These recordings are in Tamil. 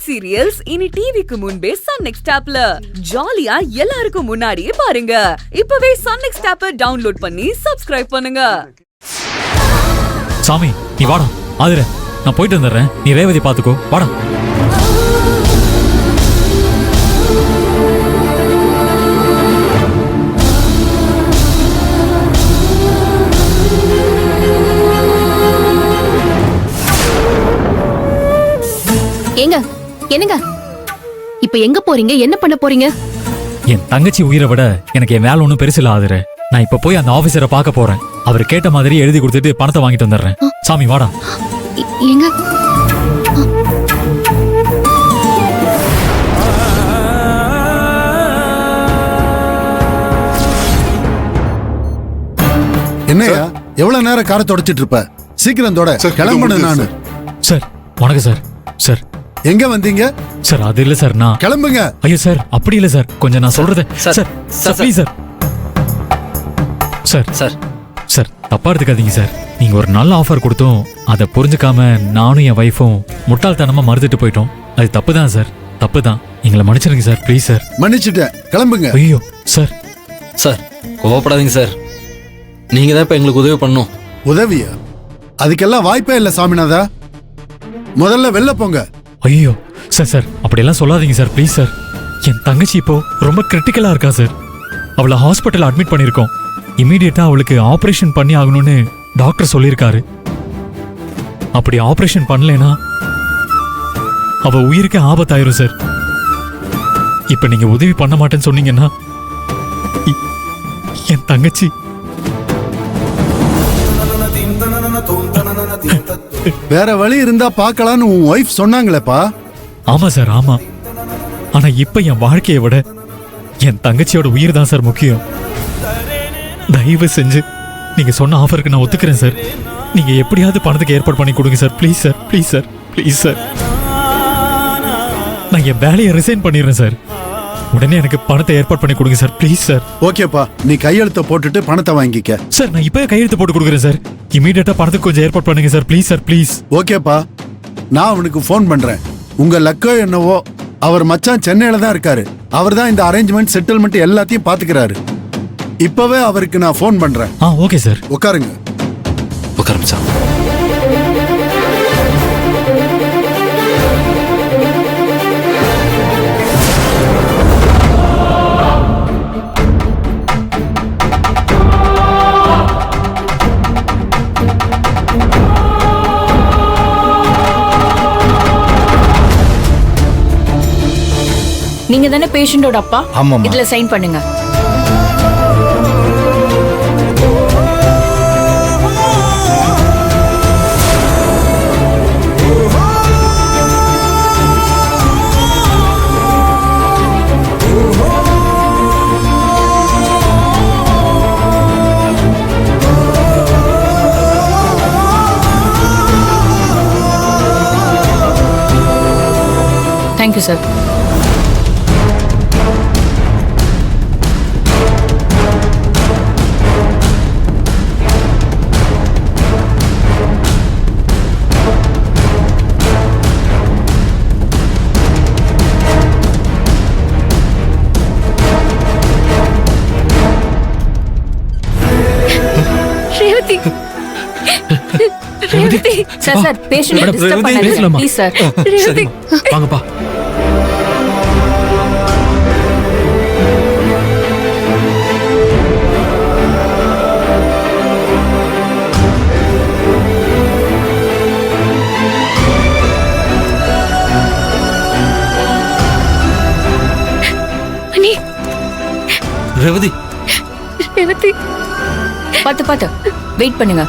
வெப் சீரியல்ஸ் இனி டிவிக்கு முன்பே சன் நெக்ஸ்ட் ஆப்ல ஜாலியா எல்லாருக்கும் முன்னாடியே பாருங்க. இப்பவே சன் நெக்ஸ்ட் ஆப்பை டவுன்லோட் பண்ணி சப்ஸ்கிரைப் பண்ணுங்க. சாமி நீ வாடா. ஆதிர நான் போயிட்டு வந்துடுறேன், நீ ரேவதி பாத்துக்கோ. வாடா. ஏங்க என்னங்க இப்ப எங்க போறீங்க, என்ன பண்ண போறீங்க? என் தங்கச்சி உயிரை விட எனக்கு என் வேலை ஒன்றும் பெருசு இல்ல ஆதிர. நான் இப்ப போய் அந்த ஆபீசரை பார்க்க போறேன். அவர் கேட்ட மாதிரி எழுதி கொடுத்துட்டு பணத்தை வாங்கிட்டு வந்துடுறேன். சாமி வாடா. ஏங்க என்னையா எவ்வளவு நேரம் காரை தொடச்சிட்டு இருப்ப? சீக்கிரம் தொட, கிளம்பணும் நானு. சார் வணக்கம் சார். சார் எங்க வந்தீங்க? சார் அது இல்ல சார், நான் கிளம்புங்க. ஐயோ சார் அப்படி இல்ல சார், கொஞ்சம் நான் சொல்றது. Sir sir please sir. Sir sir sir தப்பா எடுத்துக்காதீங்க சார். நீங்க ஒரு நல்ல ஆஃபர் கொடுத்தோம், அதை புரிஞ்சுக்காம நானும் என் வைஃபும் முட்டாள்தனமா மறுத்துட்டு போயிட்டோம். அது தப்பு தான் சார், தப்பு தான். எங்களை மன்னிச்சிருங்க சார், ப்ளீஸ் சார். மன்னிச்சுட்டேன், கிளம்புங்க. ஐயோ சார். சார் கோவப்படாதீங்க சார், நீங்க தான் இப்ப எங்களுக்கு உதவி பண்ணும். உதவியா? அதுக்கெல்லாம் வாய்ப்பே இல்ல சாமிநாதா. முதல்ல வெளில போங்க. ஐயோ சார் சார் அப்படியெல்லாம் சொல்லாதீங்க சார், ப்ளீஸ் சார். என் தங்கச்சி இப்போ ரொம்ப கிரிட்டிக்கலா இருக்கா சார். அவளை ஹாஸ்பிட்டல் அட்மிட் பண்ணியிருக்கோம். இமீடியட்டா அவளுக்கு ஆபரேஷன் பண்ணி ஆகணும்னு டாக்டர் சொல்லியிருக்காரு. அப்படி ஆபரேஷன் பண்ணலைன்னா அவ உயிருக்கு ஆபத்தாயிரும் சார். இப்ப நீங்க உதவி பண்ண மாட்டேன்னு சொன்னீங்கன்னா என் தங்கச்சி வேற வழி இருந்தா பார்க்கலான்னு உன் ஒய்ஃப் சொன்னாங்களேப்பா. ஆமா சார் ஆமா. ஆனா இப்ப என் வாழ்க்கையை விட என் தங்கச்சியோட உயிர் தான் சார் முக்கியம். தயவு செஞ்சு நீங்க சொன்ன ஆஃபருக்கு நான் ஒத்துக்கிறேன் சார். நீங்க எப்படியாவது பணத்துக்கு ஏற்பாடு பண்ணி கொடுங்க sir, please sir, please sir, please sir. நான் என் வேலையை ரிசைன் பண்ணிடுறேன் சார். உடனே எனக்கு பணத்தை ஏற்பாடு பண்ணி கொடுங்க சார், ப்ளீஸ் சார். ஓகேப்பா, நீ கையெழுத்த போட்டுட்டு பணத்தை வாங்கிக்க. சார் நான் இப்பவே கையெழுத்து போட்டு கொடுக்குறேன் சார். இமீடியட்டா பணத்துக்கு கொஞ்சம் ஏற்பாடு பண்ணுங்க சார், ப்ளீஸ் சார், ப்ளீஸ். ஓகேப்பா, நான் அவனுக்கு ஃபோன் பண்றேன். உங்க லக்கோ என்னவோ, அவர் மச்சான் சென்னையில தான் இருக்காரு. அவர் தான் இந்த அரேஞ்ச்மெண்ட் செட்டில்மெண்ட் எல்லாத்தையும் பாத்துக்கிறாரு. இப்பவே அவருக்கு நான் ஃபோன் பண்றேன். Okay sir. உட்காருங்க. உட்காருங்க சார். நீங்க தானே பேஷண்டோட அப்பா? ஆமாம்மா. இதுல சைன் பண்ணுங்க. Thank you sir. Sir sir patient disturb பண்ணாதீங்க ப்ளீஸ் சார். சரி வாங்கப்பா. அண்ணி ரேவதி ரேவதி பாத்து பாத்து வெயிட் பண்ணுங்க.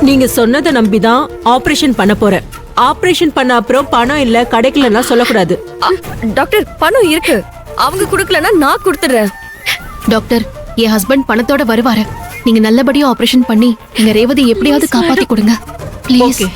நீங்க சொன்னதை நம்பிதான் ஆபரேஷன் பண்ண போறேன். ஆபரேஷன் பண்ண அப்புறம் பணம் இல்ல கிடைக்கலன்னா சொல்லக்கூடாது. டாக்டர் பணம் இருக்கு, அவங்க குடுக்கலன்னா நான் கொடுத்துறேன். டாக்டர் என் ஹஸ்பண்ட் பணத்தோட வருவாரு. நீங்க நல்லபடியா ஆபரேஷன் பண்ணி எங்க ரேவதி எப்படியாவது காப்பாத்தி கொடுங்க ப்ளீஸ். ஓகே